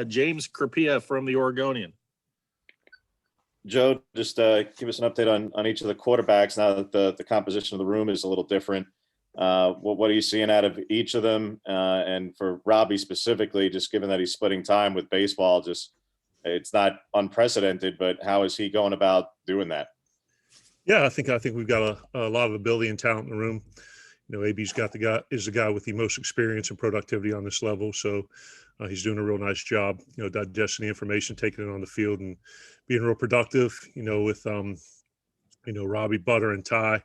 James Crapia from the Oregonian. Joe, just give us an update on each of the quarterbacks now that the composition of the room is a little different. What are you seeing out of each of them? And for Robbie specifically, just given that he's splitting time with baseball, it's not unprecedented, but how is he going about doing that? Yeah, I think we've got a lot of ability and talent in the room. AB's is the guy with the most experience and productivity on this level. So he's doing a real nice job, digesting the information, taking it on the field and being real productive, with, Robbie, Butter, and Ty.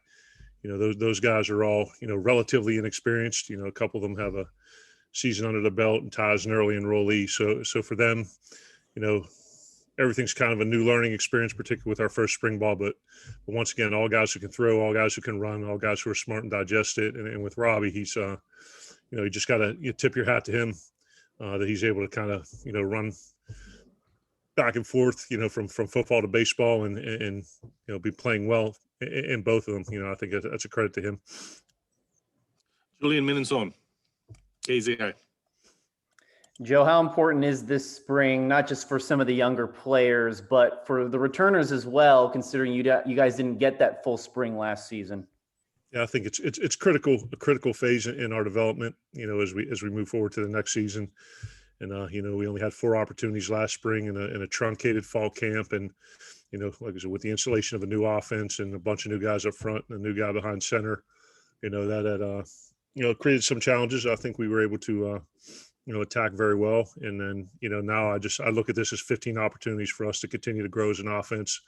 Those guys are all, relatively inexperienced. A couple of them have a season under the belt, and Ty's an early enrollee. So for them, everything's kind of a new learning experience, particularly with our first spring ball. But once again, all guys who can throw, all guys who can run, all guys who are smart and digest it. And with Robbie, he's, you just got to tip your hat to him that he's able to kind of, run back and forth, from football to baseball and be playing well in both of them. I think that's a credit to him. Julian Minenzon, KZI. Joe, how important is this spring, not just for some of the younger players, but for the returners as well, considering you guys didn't get that full spring last season? Yeah, I think it's critical, a critical phase in our development, as we move forward to the next season. And, we only had 4 opportunities last spring in a truncated fall camp. And, like I said, with the installation of a new offense and a bunch of new guys up front and a new guy behind center, that had, created some challenges. I think we were able to, attack very well. And then, now I look at this as 15 opportunities for us to continue to grow as an offense,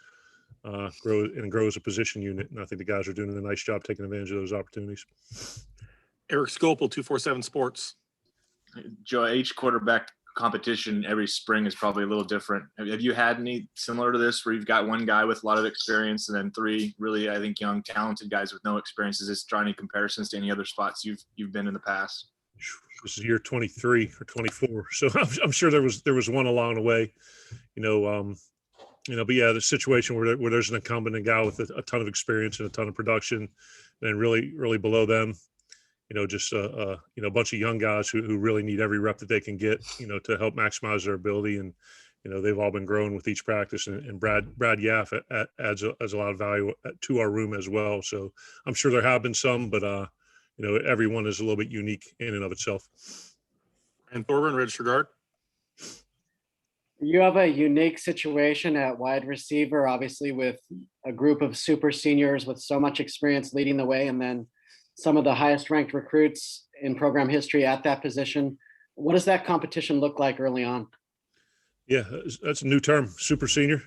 grow as a position unit. And I think the guys are doing a nice job taking advantage of those opportunities. Eric Scopel, 247 Sports. Joe, each quarterback competition every spring is probably a little different. Have you had any similar to this where you've got one guy with a lot of experience and then 3 really, I think, young, talented guys with no experience? Is this drawing any comparisons to any other spots you've been in the past? This is year 23 or 24. So I'm sure there was one along the way, but yeah, the situation where there's an incumbent, a guy with a ton of experience and a ton of production, and really, really below them, just a bunch of young guys who really need every rep that they can get, to help maximize their ability. And, they've all been growing with each practice, and Brad Yaff adds a lot of value to our room as well. So I'm sure there have been some, but, everyone is a little bit unique in and of itself. And Thorburn, registered guard. You have a unique situation at wide receiver, obviously with a group of super seniors with so much experience leading the way, and then some of the highest ranked recruits in program history at that position. What does that competition look like early on? Yeah, that's a new term, super senior.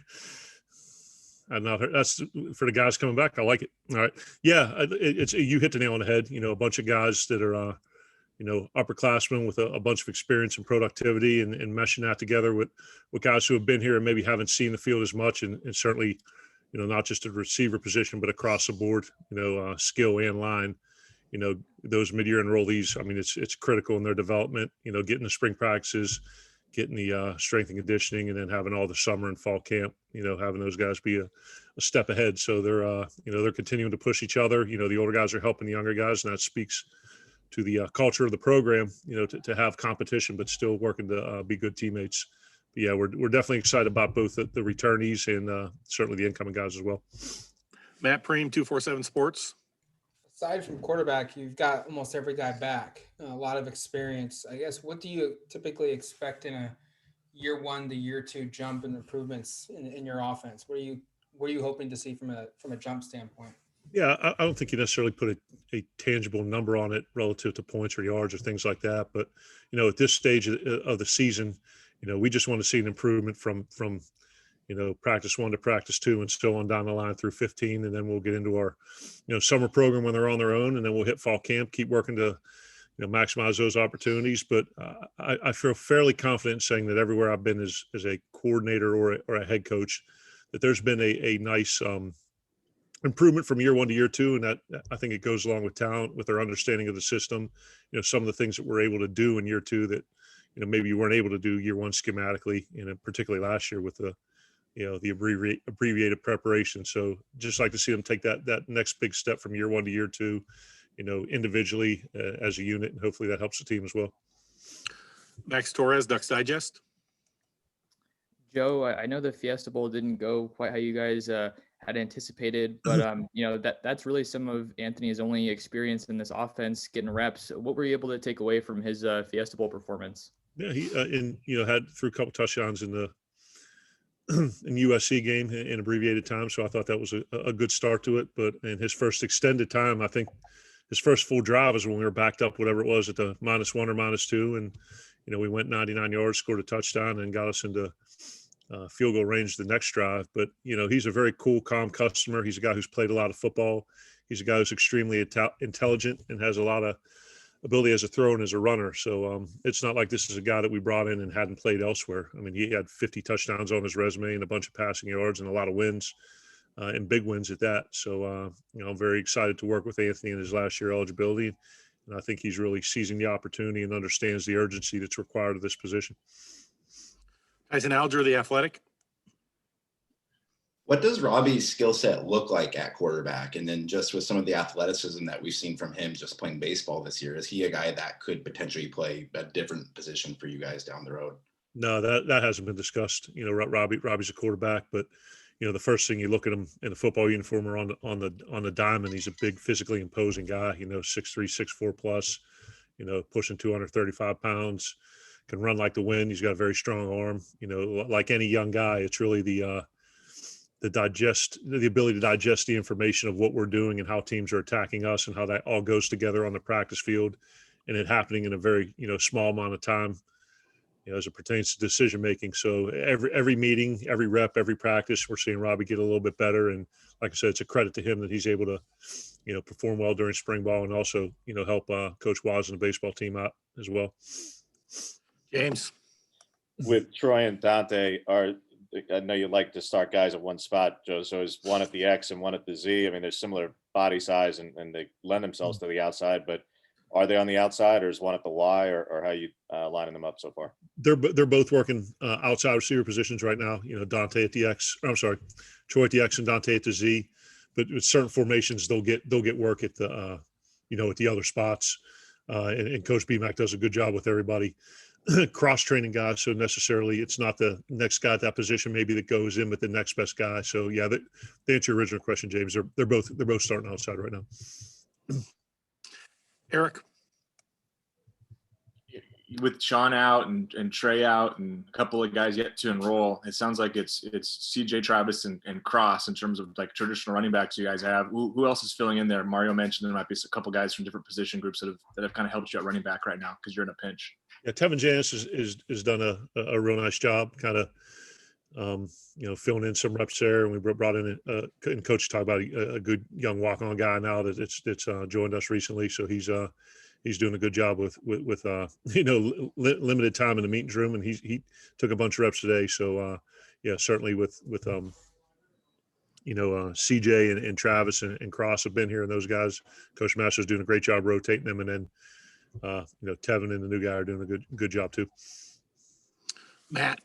I've not heard. That's for the guys coming back. I like it. All right. Yeah, it's you hit the nail on the head. A bunch of guys that are, upperclassmen with a bunch of experience and productivity, and meshing that together with guys who have been here and maybe haven't seen the field as much, and certainly, not just a receiver position, but across the board, skill and line. Those mid-year enrollees, I mean, it's critical in their development, getting the spring practices, getting the strength and conditioning, and then having all the summer and fall camp, having those guys be a step ahead. So they're continuing to push each other. The older guys are helping the younger guys, and that speaks to the culture of the program, to have competition, but still working to be good teammates. But yeah, we're definitely excited about both the returnees and certainly the incoming guys as well. Matt Preem, 247 Sports. Aside from quarterback, you've got almost every guy back, a lot of experience. I guess, what do you typically expect in a year 1 to year 2 jump and improvements in your offense? What are you hoping to see from a jump standpoint? Yeah, I don't think you necessarily put a tangible number on it relative to points or yards or things like that. But, at this stage of the season, we just want to see an improvement from practice 1 to practice 2 and still on down the line through 15. And then we'll get into our, summer program when they're on their own. And then we'll hit fall camp, keep working to, maximize those opportunities. But I feel fairly confident in saying that everywhere I've been as a coordinator or a head coach, that there's been a nice improvement from year 1 to year 2. And that, I think, it goes along with talent, with their understanding of the system, some of the things that we're able to do in year 2 that, maybe you weren't able to do year 1 schematically, particularly last year with the abbreviated preparation. So just like to see them take that next big step from year 1 to year 2, individually as a unit, and hopefully that helps the team as well. Max Torres, Ducks Digest. Joe, I know the Fiesta Bowl didn't go quite how you guys had anticipated, but that's really some of Anthony's only experience in this offense, getting reps. What were you able to take away from his Fiesta Bowl performance? Yeah, he had threw a couple touchdowns in the in USC game in abbreviated time, so I thought that was a good start to it. But in his first extended time, I think his first full drive was when we were backed up, whatever it was, at the -1 or -2, and we went 99 yards, scored a touchdown, and got us into field goal range the next drive. But he's a very cool, calm customer. He's a guy who's played a lot of football. He's a guy who's extremely intelligent and has a lot of ability as a thrower and as a runner. So it's not like this is a guy that we brought in and hadn't played elsewhere. I mean, he had 50 touchdowns on his resume and a bunch of passing yards and a lot of wins and big wins at that. So, I'm very excited to work with Anthony in his last year eligibility. And I think he's really seizing the opportunity and understands the urgency that's required of this position. Tyson Alger, The Athletic. What does Robbie's skill set look like at quarterback? And then just with some of the athleticism that we've seen from him just playing baseball this year, is he a guy that could potentially play a different position for you guys down the road? No, that hasn't been discussed. Robbie's a quarterback, but the first thing you look at him in a football uniform or on the diamond, he's a big, physically imposing guy. 6'3", 6'4" plus. Pushing 235 pounds, can run like the wind. He's got a very strong arm. Like any young guy, it's really the ability to digest the information of what we're doing and how teams are attacking us and how that all goes together on the practice field, and it happening in a very small amount of time, as it pertains to decision making. So every meeting, every rep, every practice, we're seeing Robbie get a little bit better. And like I said, it's a credit to him that he's able to perform well during spring ball and also help Coach Waz and the baseball team out as well. James. With Troy and Dante, I know you like to start guys at one spot, Joe. So is one at the X and one at the Z? I mean, they're similar body size and they lend themselves to the outside, but are they on the outside or is one at the Y, or how you lining them up so far? They're both working outside receiver positions right now. Dante at the X. I'm sorry, Troy at the X and Dante at the Z. But with certain formations, they'll get work at the at the other spots. And Coach BMAC does a good job with everybody cross-training guys. So necessarily it's not the next guy at that position maybe that goes in with the next best guy. So yeah, to answer your original question, James, they're both starting outside right now. Eric. With Sean out and Trey out and a couple of guys yet to enroll, it sounds like it's CJ, Travis, and Cross in terms of like traditional running backs you guys have. Who else is filling in there? Mario mentioned there might be a couple guys from different position groups that have kind of helped you at running back right now because you're in a pinch. Yeah, Tevin Janis has done a real nice job, kind of filling in some reps there, and we brought in and Coach talked about a good young walk-on guy now that's joined us recently, so he's doing a good job with limited time in the meetings room, and he took a bunch of reps today. So certainly with CJ and Travis and Cross have been here, and those guys, Coach Masters doing a great job rotating them, and then Tevin and the new guy are doing a good job too. Matt.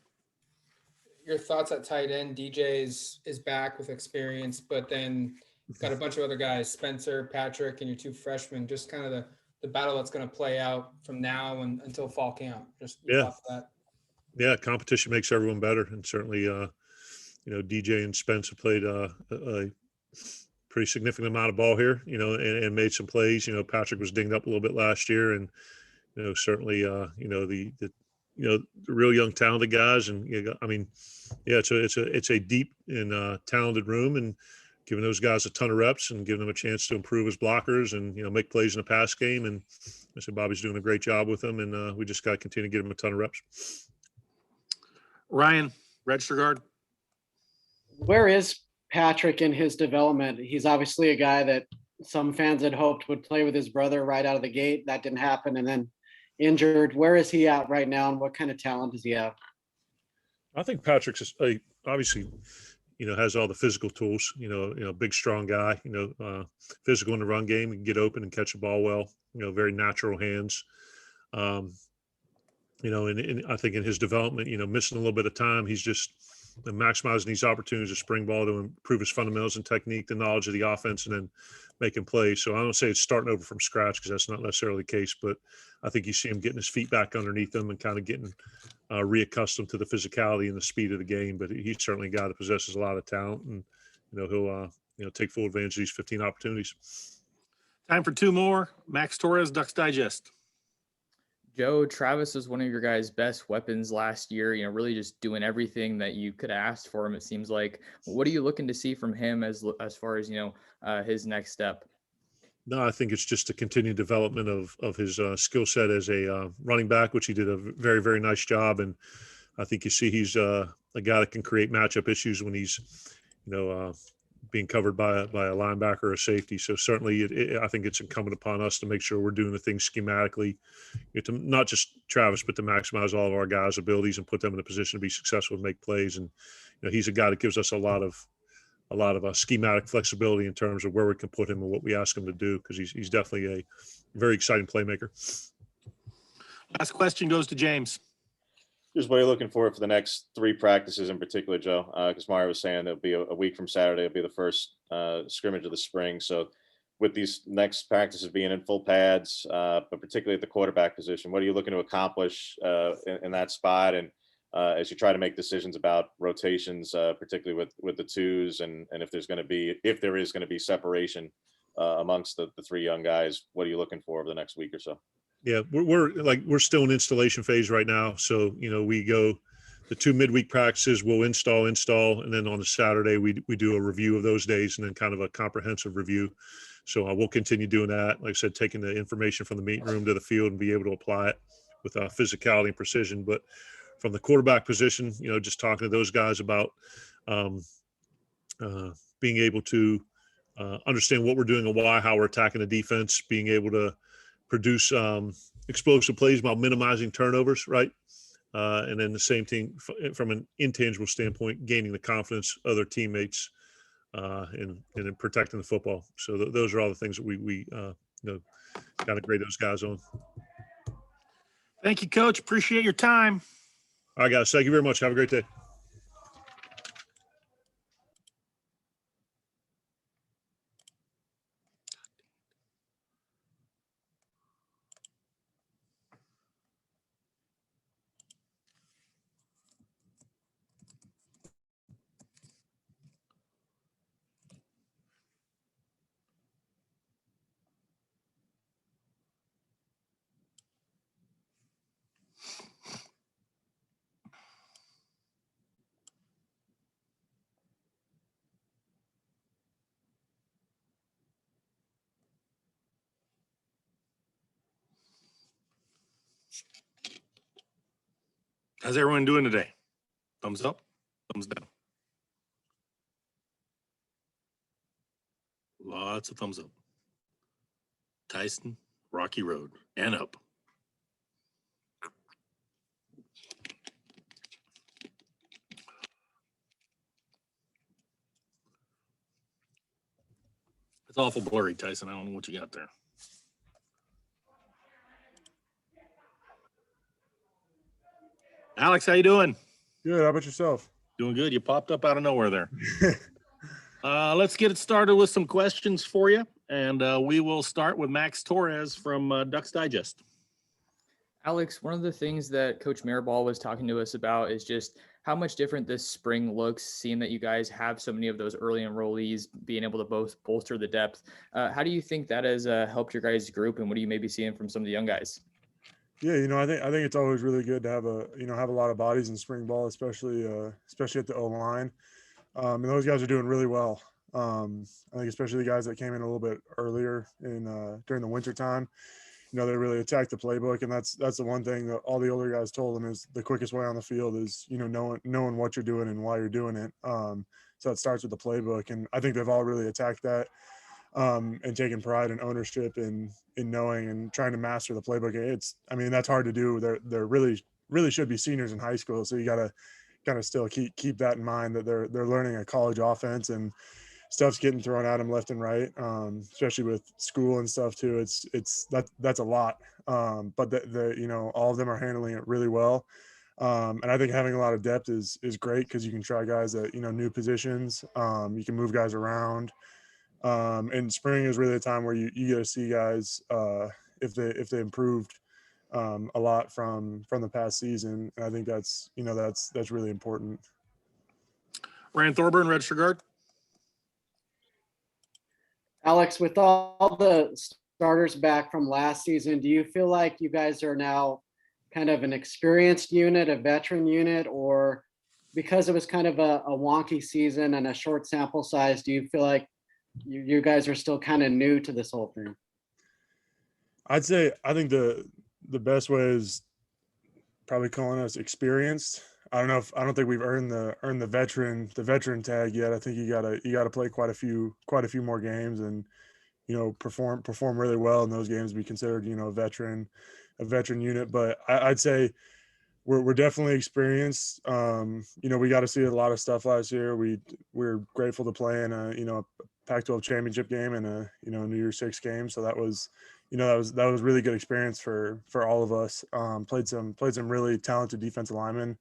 Your thoughts at tight end? DJ is back with experience, but then you've got a bunch of other guys, Spencer, Patrick, and your two freshmen. Just kind of the battle that's going to play out from now until fall camp. Just thoughts on that. Yeah, competition makes everyone better, and certainly DJ and Spence have played a pretty significant amount of ball here, and made some plays. Patrick was dinged up a little bit last year, and certainly the real young talented guys, and it's a deep and talented room, and giving those guys a ton of reps and giving them a chance to improve as blockers and make plays in the pass game. And I said Bobby's doing a great job with them, and we just got to continue to give him a ton of reps. Ryan, register guard. Where is Patrick in his development? He's obviously a guy that some fans had hoped would play with his brother right out of the gate. That didn't happen, and then injured. Where is he at right now, and what kind of talent does he have? I think Patrick's obviously has all the physical tools, big, strong guy, physical in the run game, can get open and catch the ball well, very natural hands. And I think in his development, missing a little bit of time, he's just maximizing these opportunities of spring ball to improve his fundamentals and technique, the knowledge of the offense, and then making plays. So I don't say it's starting over from scratch because that's not necessarily the case, but I think you see him getting his feet back underneath him and kind of getting reaccustomed to the physicality and the speed of the game. But he's certainly a guy that possesses a lot of talent, and he'll take full advantage of these 15 opportunities. Time for two more. Max Torres, Ducks Digest. Joe, Travis was one of your guys' best weapons last year, really just doing everything that you could ask for him, it seems like. What are you looking to see from him as far as, his next step? No, I think it's just a continued development of his skill set as a running back, which he did a very, very nice job. And I think you see he's a guy that can create matchup issues when he's, being covered by a linebacker or a safety. So certainly I think it's incumbent upon us to make sure we're doing the things schematically, to not just Travis, but to maximize all of our guys' abilities and put them in a position to be successful and make plays. And he's a guy that gives us a lot of schematic flexibility in terms of where we can put him and what we ask him to do, because he's definitely a very exciting playmaker. Last question goes to James. Just what are you looking for the next 3 practices in particular, Joe? Because Mario was saying there'll be a week from Saturday. It'll be the first scrimmage of the spring. So with these next practices being in full pads, but particularly at the quarterback position, what are you looking to accomplish in that spot? And as you try to make decisions about rotations, particularly with the twos, and if there is going to be separation amongst the 3 young guys, what are you looking for over the next week or so? Yeah, we're still in installation phase right now. So, we go the 2 midweek practices, we'll install. And then on the Saturday, we do a review of those days and then kind of a comprehensive review. So we'll continue doing that. Like I said, taking the information from the meeting room to the field and be able to apply it with physicality and precision. But from the quarterback position, just talking to those guys about being able to understand what we're doing and why, how we're attacking the defense, being able to produce explosive plays while minimizing turnovers, right? And then the same thing from an intangible standpoint, gaining the confidence of their teammates and in protecting the football. So those are all the things that we got to grade those guys on. Thank you, Coach. Appreciate your time. All right, guys. Thank you very much. Have a great day. How's everyone doing today? Thumbs up, thumbs down. Lots of thumbs up. Tyson, Rocky Road, and up. It's awful blurry, Tyson. I don't know what you got there. Alex, how you doing? Good. How about yourself? Doing good. You popped up out of nowhere there. Let's get it started with some questions for you. And we will start with Max Torres from Ducks Digest. Alex, one of the things that Coach Mirabal was talking to us about is just how much different this spring looks, seeing that you guys have so many of those early enrollees, being able to both bolster the depth. How do you think that has helped your guys' group, and what are you maybe seeing from some of the young guys? Yeah, I think it's always really good to have a lot of bodies in spring ball, especially at the O-line. And those guys are doing really well. I think especially the guys that came in a little bit earlier during the winter time, they really attacked the playbook, and that's the one thing that all the older guys told them is the quickest way on the field is knowing what you're doing and why you're doing it. So it starts with the playbook, and I think they've all really attacked that. And taking pride and ownership in knowing and trying to master the playbook. That's hard to do. They're really should be seniors in high school. So you got to kind of still keep that in mind, that they're learning a college offense and stuff's getting thrown at them left and right. Especially with school and stuff too. That's a lot. But all of them are handling it really well. And I think having a lot of depth is great, because you can try guys at, new positions. You can move guys around. And spring is really a time where you get to see guys if they improved a lot from the past season. And I think that's really important. Ryan Thorburn, register guard. Alex, with all the starters back from last season, do you feel like you guys are now kind of an experienced unit, a veteran unit, or because it was kind of a wonky season and a short sample size, do you feel like you guys are still kind of new to this whole thing? I think the best way is probably calling us experienced. I don't think we've earned the veteran tag yet. I think you gotta play quite a few more games and perform really well in those games to be considered a veteran unit. But I'd say we're definitely experienced. We got to see a lot of stuff last year. We're grateful to play in a Pac-12 championship game and a New Year's Six game. So that was really good experience for all of us. Played some really talented defensive linemen,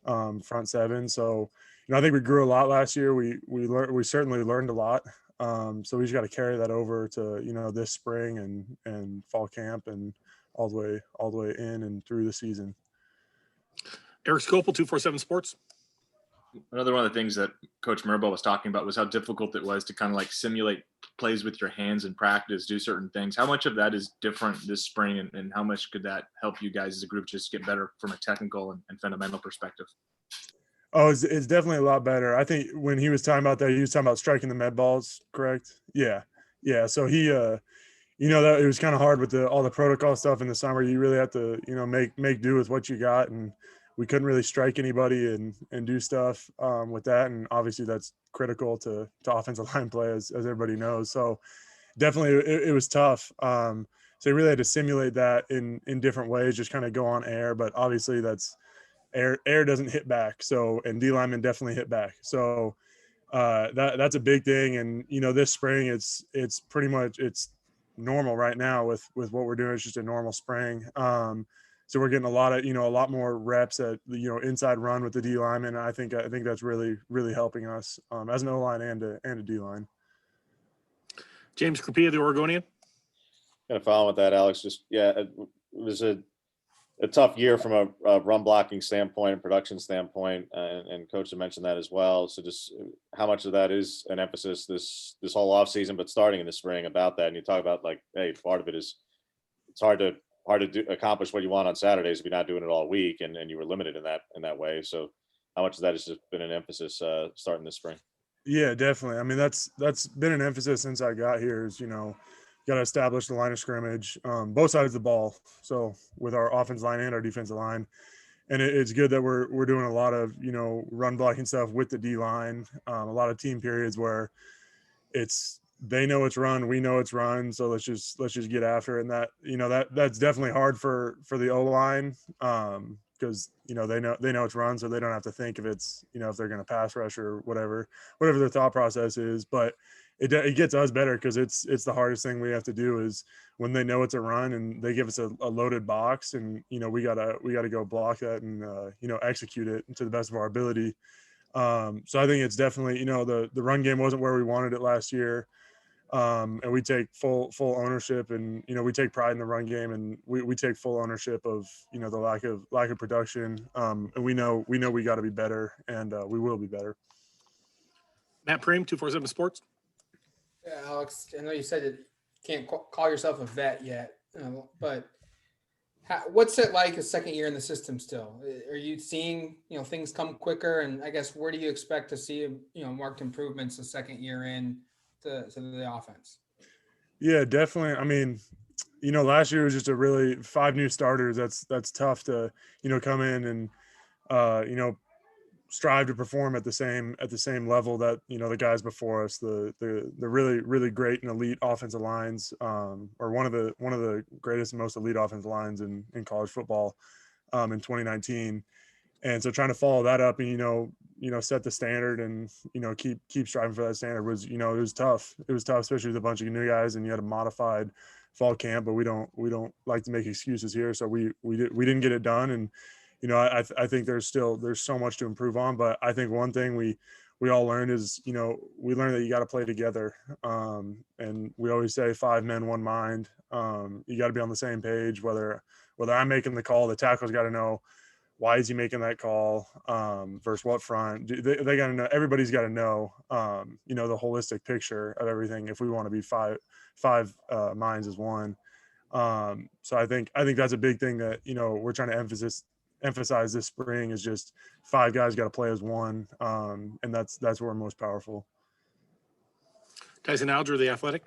front seven. So I think we grew a lot last year. We certainly learned a lot. So we just got to carry that over to this spring and fall camp and all the way in and through the season. Eric Scopel, 247 Sports. Another one of the things that Coach Mirabel was talking about was how difficult it was to kind of like simulate plays with your hands in practice, do certain things. How much of that is different this spring, and how much could that help you guys as a group just get better from a technical and fundamental perspective? Oh, it's definitely a lot better. I think when he was talking about that, he was talking about striking the med balls, correct? Yeah. So he, that it was kind of hard with all the protocol stuff in the summer. You really have to, make do with what you got, and we couldn't really strike anybody and do stuff with that. And obviously that's critical to offensive line play, as everybody knows. So definitely it was tough. So you really had to simulate that in different ways, just kind of go on air. But obviously that's air doesn't hit back. So, and D linemen definitely hit back. So that's a big thing. And, this spring it's pretty much, it's normal right now with what we're doing. It's just a normal spring. So we're getting a lot more reps at inside run with the D lineman. I think that's really, really helping us as an O line and a D line. James Crapia, the Oregonian. Kind of following with that, Alex. It was a tough year from a run blocking standpoint and production standpoint, and Coach had mentioned that as well. So just how much of that is an emphasis this whole off season, but starting in the spring about that. And you talk about like, hey, part of it is it's hard to accomplish what you want on Saturdays if you're not doing it all week, and you were limited in that way. So how much of that has just been an emphasis starting this spring? Yeah, definitely. I mean, that's been an emphasis since I got here is, got to establish the line of scrimmage, both sides of the ball. So with our offensive line and our defensive line, and it's good that we're doing a lot of, run blocking stuff with the D line, a lot of team periods where they know it's run, we know it's run. So let's just get after it. And that, that's definitely hard for the O line. Because they know it's run, so they don't have to think if it's if they're going to pass rush or whatever their thought process is. But it gets us better because it's the hardest thing we have to do is when they know it's a run and they give us a loaded box, and we gotta go block that and execute it to the best of our ability. So I think it's definitely the run game wasn't where we wanted it last year. And we take full ownership, and we take pride in the run game, and we take full ownership of the lack of production, and we know we got to be better, and we will be better. Matt Preem, 247 Sports. Yeah, Alex, I know you said that you can't call yourself a vet yet, but what's it like a second year in the system still? Are you seeing things come quicker, and I guess where do you expect to see marked improvements the second year in to the offense? Yeah, definitely. I mean, last year was just a really 5 new starters. That's tough to, come in and, strive to perform at the same level that, the guys before us, the really, really great and elite offensive lines, or one of the greatest and most elite offensive lines in college football, in 2019. And so trying to follow that up and, set the standard and, keep striving for that standard was, it was tough. It was tough, especially with a bunch of new guys, and you had a modified fall camp, but we don't like to make excuses here. So we didn't get it done. And, I think there's so much to improve on, but I think one thing we all learned is, we learned that you got to play together. And we always say 5 men, 1 mind. You got to be on the same page, whether whether I'm making the call, the tackle's got to know why is he making that call versus what front. They got to know. Everybody's got to know, the holistic picture of everything if we want to be five minds as one. So I think that's a big thing that we're trying to emphasize this spring is just 5 guys got to play as one, and that's where we're most powerful. Tyson Alger, The Athletic.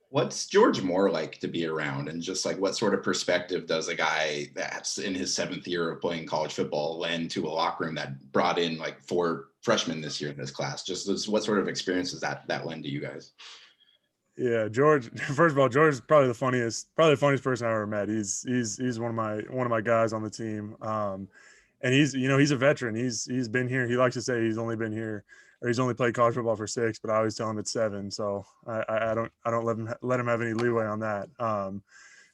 What's George Moore like to be around, and just like what sort of perspective does a guy that's in his 7th year of playing college football lend to a locker room that brought in like 4 freshmen this year in this class? Just what sort of experience does that lend to you guys? Yeah, George. First of all, George is probably the funniest person I ever met. He's one of my guys on the team, and he's a veteran. He's been here. He likes to say he's only been here, or he's only played college football for 6, but I always tell him it's 7. So I don't let him have any leeway on that.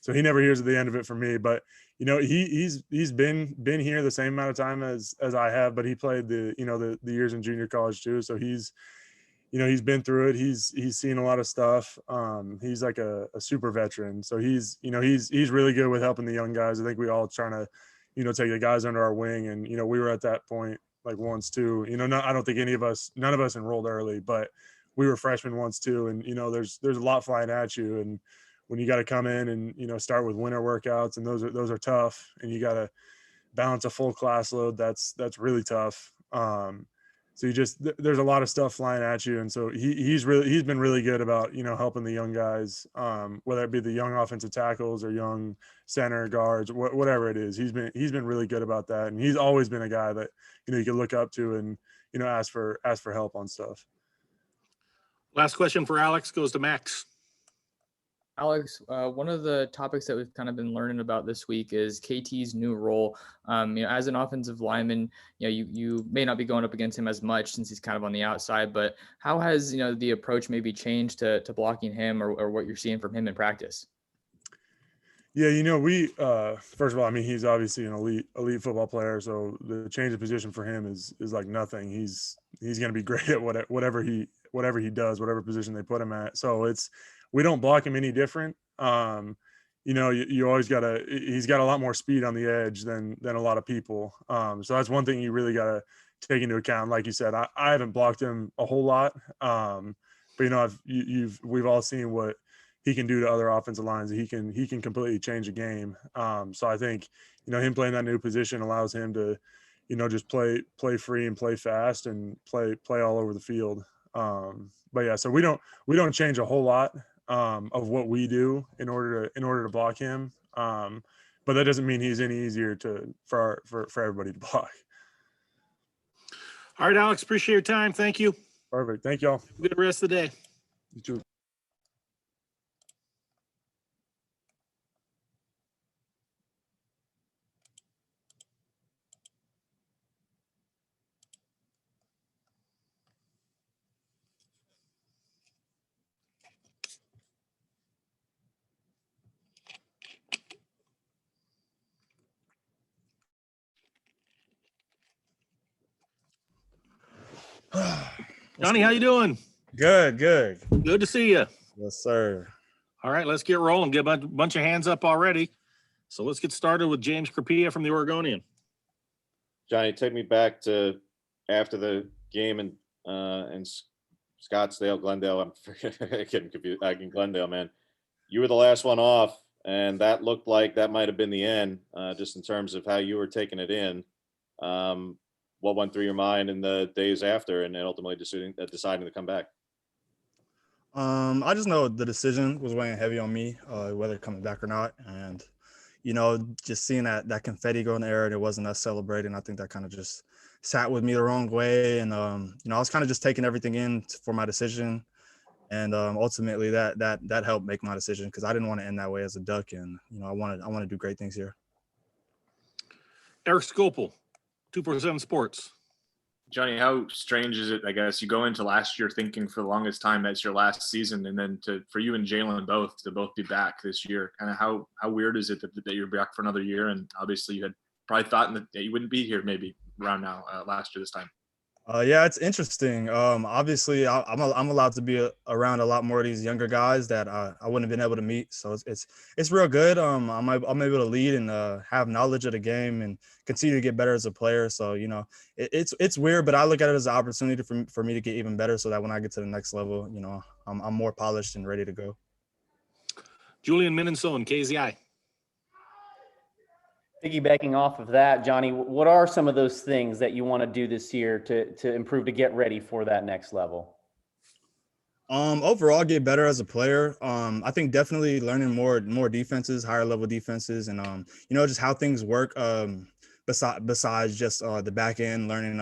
So he never hears at the end of it from me. But he's been here the same amount of time as I have, but he played the years in junior college too. So he's been through it. He's seen a lot of stuff. He's like a super veteran. So he's really good with helping the young guys. I think we all trying to, take the guys under our wing. And, we were at that point like once too, I don't think none of us enrolled early, but we were freshmen once too. And, there's a lot flying at you. And when you got to come in and, start with winter workouts, and those are tough, and you got to balance a full class load. That's really tough. So there's a lot of stuff flying at you. And so he's been really good about, helping the young guys, whether it be the young offensive tackles or young center guards, whatever it is. He's been really good about that. And he's always been a guy that, you can look up to and, ask for help on stuff. Last question for Alex goes to Max. Alex, one of the topics that we've kind of been learning about this week is KT's new role. As an offensive lineman, you may not be going up against him as much since he's kind of on the outside, but how has, the approach maybe changed to blocking him or what you're seeing from him in practice? Yeah, we first of all, he's obviously an elite football player, so the change of position for him is like nothing. He's going to be great at whatever he does, whatever position they put him at. So we don't block him any different. You always he's got a lot more speed on the edge than a lot of people. So that's one thing you really got to take into account. Like you said, I haven't blocked him a whole lot. But we've all seen what he can do to other offensive lines. He can completely change a game. So I think, him playing that new position allows him to, just play free and play fast and play all over the field. But yeah, so we don't change a whole lot of what we do in order to block him. But that doesn't mean he's any easier for everybody to block. All right, Alex, appreciate your time. Thank you. Perfect. Thank y'all. Good rest of the day. You too. Johnny, how you doing? Good. Good to see you. Yes, sir. All right, let's get rolling. Get a bunch of hands up already. So let's get started with James Crapia from the Oregonian. Johnny, take me back to after the game in Scottsdale, Glendale. I'm getting confused. Glendale, man. You were the last one off, and that looked like that might have been the end, just in terms of how you were taking it in. What went through your mind in the days after, and then ultimately deciding to come back? I just know the decision was weighing heavy on me, whether coming back or not. And, just seeing that confetti go in the air and it wasn't us celebrating, I think that kind of just sat with me the wrong way. And, I was kind of just taking everything in for my decision. And ultimately that helped make my decision because I didn't want to end that way as a Duck. And, I want to do great things here. Eric Scopel, 247 Sports. Johnny, how strange is it? I guess you go into last year thinking for the longest time that's your last season, and then for you and Jalen both to both be back this year. Kind of how weird is it that you're back for another year? And obviously you had probably thought that you wouldn't be here maybe around now last year this time. Yeah, it's interesting. Obviously, I'm allowed to be around a lot more of these younger guys that I wouldn't have been able to meet. So it's real good. I'm able to lead and have knowledge of the game and continue to get better as a player. So it's weird, but I look at it as an opportunity for me to get even better, so that when I get to the next level, I'm more polished and ready to go. Julian Minnesota, KZI. Piggybacking off of that, Johnny, what are some of those things that you want to do this year to improve, to get ready for that next level? Overall, get better as a player. I think definitely learning more defenses, higher level defenses, and just how things work. Besides just the back end, learning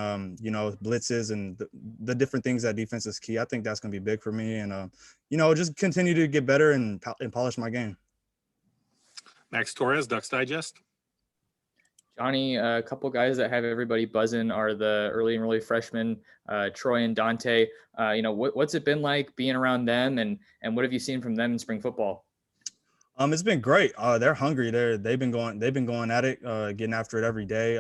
blitzes and the different things that defense is key. I think that's going to be big for me, and just continue to get better and polish my game. Max Torres, Ducks Digest. Johnny, a couple guys that have everybody buzzing are the early and really freshmen, Troy and Dante. What's it been like being around them, and what have you seen from them in spring football? It's been great. They're hungry. They've been going at it, getting after it every day.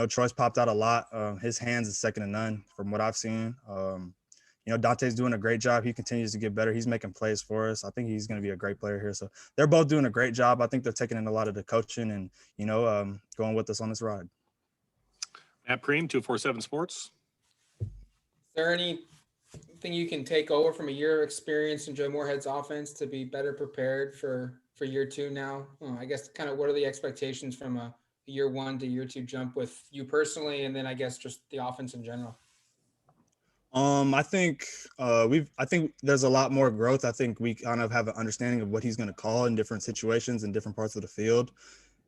Troy's popped out a lot. His hands is second to none from what I've seen. Dante's doing a great job. He continues to get better. He's making plays for us. I think he's going to be a great player here. So they're both doing a great job. I think they're taking in a lot of the coaching and, going with us on this ride. Matt Preem, 247 Sports. Is there anything you can take over from a year of experience in Joe Moorhead's offense to be better prepared for year two now? I guess kind of what are the expectations from a year one to year two jump with you personally, and then I guess just the offense in general? I think there's a lot more growth. I think we kind of have an understanding of what he's going to call in different situations in different parts of the field.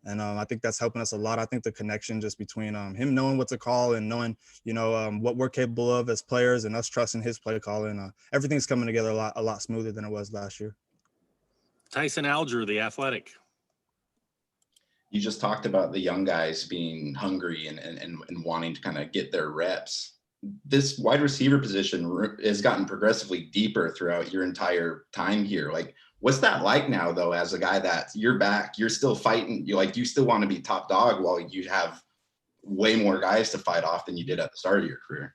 And I think that's helping us a lot. I think the connection just between him knowing what to call and knowing, what we're capable of as players and us trusting his play calling, everything's coming together a lot smoother than it was last year. Tyson Alger, The Athletic. You just talked about the young guys being hungry and wanting to kind of get their reps. This wide receiver position has gotten progressively deeper throughout your entire time here. Like, what's that like now, though, as a guy that you're back, you're still fighting, you still want to be top dog while you have way more guys to fight off than you did at the start of your career?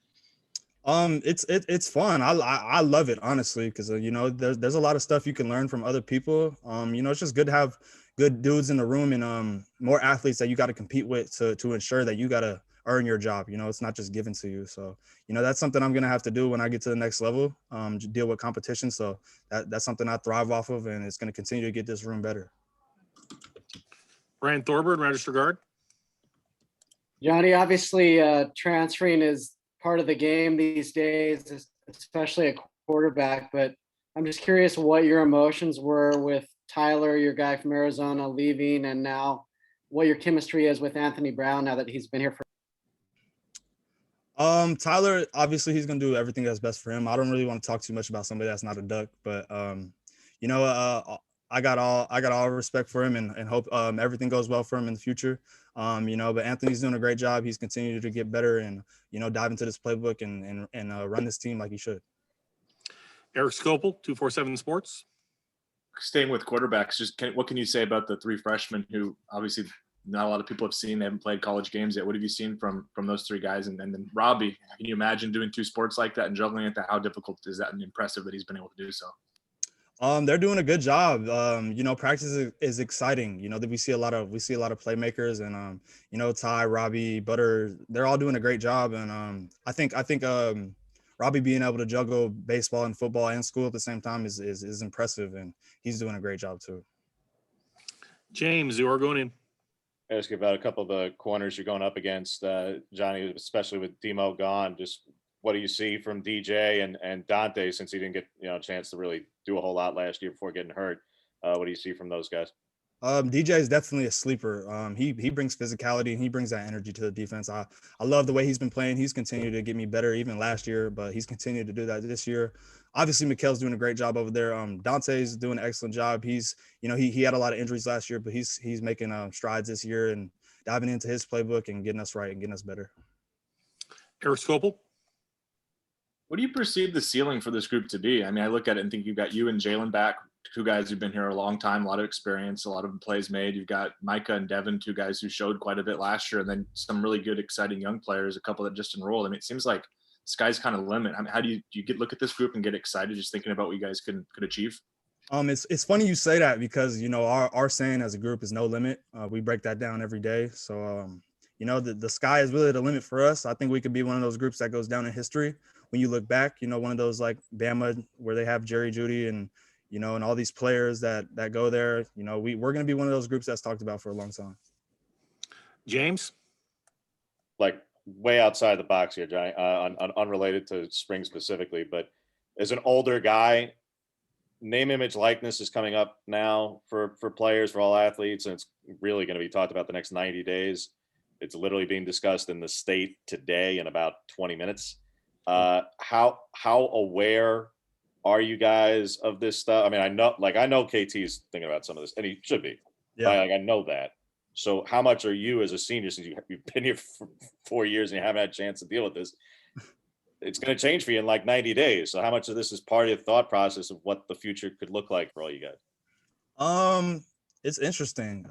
It's fun. I love it, honestly, because there's a lot of stuff you can learn from other people. It's just good to have good dudes in the room and more athletes that you got to compete with to ensure that you got to earn your job. It's not just given to you. So that's something I'm gonna have to do when I get to the next level, deal with competition. So that's something I thrive off of, and it's going to continue to get this room better. Brian Thorburn, Register Guard. Johnny, obviously transferring is part of the game these days, especially at quarterback, but I'm just curious what your emotions were with Tyler, your guy from Arizona, leaving, and now what your chemistry is with Anthony Brown now that he's been here for. Tyler, obviously he's going to do everything that's best for him. I don't really want to talk too much about somebody that's not a Duck, but I got all respect for him and hope everything goes well for him in the future. But Anthony's doing a great job. He's continued to get better and, dive into this playbook and run this team like he should. Eric Scopel, 247 Sports. Staying with quarterbacks, what can you say about the three freshmen who obviously not a lot of people have seen? They haven't played college games yet. What have you seen from those three guys? And then Robbie, can you imagine doing two sports like that and juggling it? How difficult is that, and impressive that he's been able to do so? They're doing a good job. Practice is exciting. That we see a lot of playmakers and Ty, Robbie, Butter, they're all doing a great job. And I think Robbie being able to juggle baseball and football and school at the same time is impressive, and he's doing a great job too. James, the Oregonian. Ask you about a couple of the corners you're going up against, Johnny, especially with Demo gone. Just what do you see from DJ and Dante, since he didn't get a chance to really do a whole lot last year before getting hurt? What do you see from those guys? DJ is definitely a sleeper. He brings physicality and he brings that energy to the defense. I love the way he's been playing. He's continued to get me better even last year, but he's continued to do that this year. Obviously, Mikhail's doing a great job over there. Dante's doing an excellent job. He's, he had a lot of injuries last year, but he's making strides this year and diving into his playbook and getting us right and getting us better. Eric Scopel. What do you perceive the ceiling for this group to be? I mean, I look at it and think you've got you and Jalen back two guys who've been here a long time, a lot of experience, a lot of plays made. You've got Micah and Devin, two guys who showed quite a bit last year, and then some really good, exciting young players, a couple that just enrolled. I mean, it seems like sky's kind of the limit. I mean, how do you look at this group and get excited just thinking about what you guys could achieve? It's funny you say that because, you know, our saying as a group is no limit. We break that down every day. So, you know, the sky is really the limit for us. I think we could be one of those groups that goes down in history. When you look back, you know, one of those like Bama where they have Jerry Jeudy and, you know, and all these players that go there, you know, we're going to be one of those groups that's talked about for a long time. James? Like way outside the box here, Johnny, unrelated to spring specifically, but as an older guy, name, image, likeness is coming up now for players, for all athletes, and it's really going to be talked about the next 90 days. It's literally being discussed in the state today in about 20 minutes. How aware are you guys of this stuff? I mean, I know KT's thinking about some of this, and he should be. Yeah. I know that. So how much are you as a senior, since you've been here for 4 years and you haven't had a chance to deal with this? It's going to change for you in like 90 days. So how much of this is part of your thought process of what the future could look like for all you guys? It's interesting.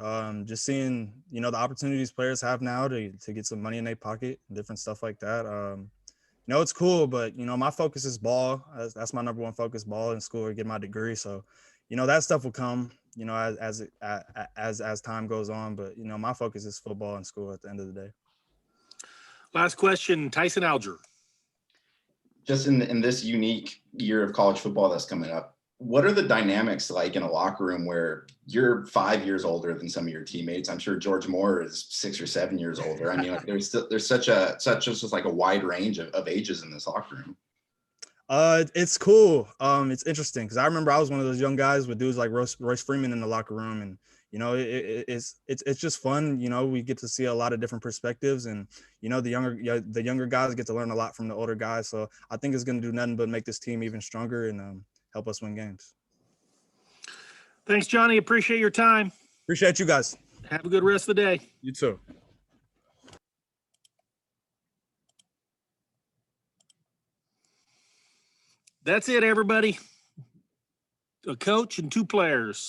Just seeing, you know, the opportunities players have now to get some money in their pocket, different stuff like that. You know, it's cool, but, you know, my focus is ball. That's my number one focus, ball in school or get my degree. So, you know, that stuff will come, you know, as time goes on. But, you know, my focus is football and school at the end of the day. Last question, Tyson Alger. Just in this unique year of college football that's coming up, what are the dynamics like in a locker room where you're 5 years older than some of your teammates? I'm sure George Moore is 6 or 7 years older. I mean, like there's such just like a wide range of ages in this locker room. It's cool. It's interesting because I remember I was one of those young guys with dudes like Royce Freeman in the locker room, and you know, it's just fun. You know, we get to see a lot of different perspectives, and you know, the younger guys get to learn a lot from the older guys. So I think it's going to do nothing but make this team even stronger and help us win games. Thanks, Johnny. Appreciate your time. Appreciate you guys. Have a good rest of the day. You too. That's it, everybody. A coach and two players.